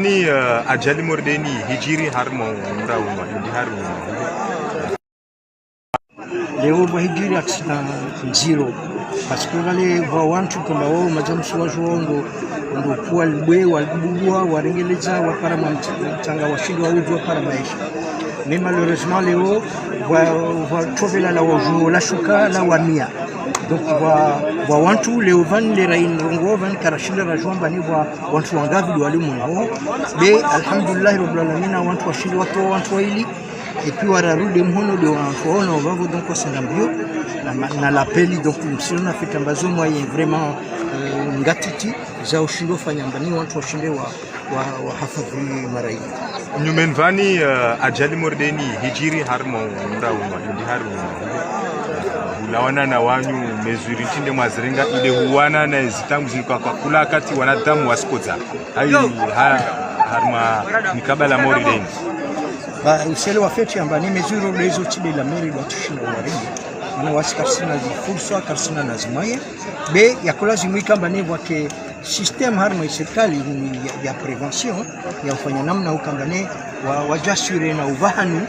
Ni ajali mordeni hijiri harmo mrauma ndi harmo leo ba hijiri aksina zero parce que wale wa wantu kama wao majamsu wa jongo ndo kwa libwe walibugua warengeleza wapara mtanga washindi wa uvu wapara maisha mais malheureusement leo wa trouver la wajou la shuka la wamia donc wa wantu leo van le rain rongo van karashinda rajomba ni wa wantu wangavi wali munho be alhamdulillah rabbil alamin wantu washindi wantu waili et puis wararudi mhono de wantuona wavo donc wasenda mbio na lapeli donc msiona fitambazo moyen vraiment ngatiti za ushindo fanya mbani wantu washinde wa hafadhi marai nyumenvani ajali mordeni hijiri harmo mrauma ndi harmo ulawana na wanyu mezuri tinde mwazirenga ile huwana na zitangu zilikuwa kwa kula kati wanadamu wasikota hayo harma nikabala mordeni ba usele wa feti ambani mezuri lezo chile la meri wa tushinda waridi na wasikarsina zifursa karsina nazimaya be yakola zimwika mbani wake system harma serikali ya prevention ya ufanya namna ukambane wajasure na uvahanu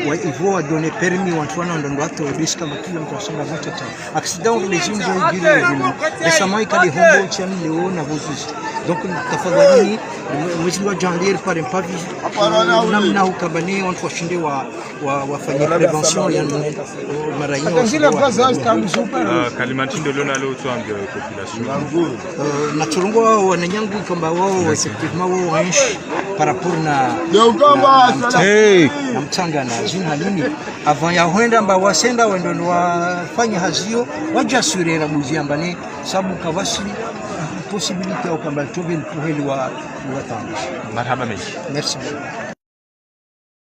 wa hivyo wa donner permis watu ndo watu risk kama kila mtu asonga moto ta accident les jeunes ont gire récemment ikali hombo chani leo na vozus donc tafadhali mwezi wa janvier par impact namna ukambane watu washinde wafanye prevention ya maraino kalimati ndio leo tuambie population na turongo wananyangu kwamba wao effectivement wao wanaishi par rapport na mtanga na jina nini avant ya huenda mba wasenda wendo wafanya hazio wajasurera muziambane sababu kawasi possibilité au kwamba tuve kuheli wa tanga marhaba mengi merci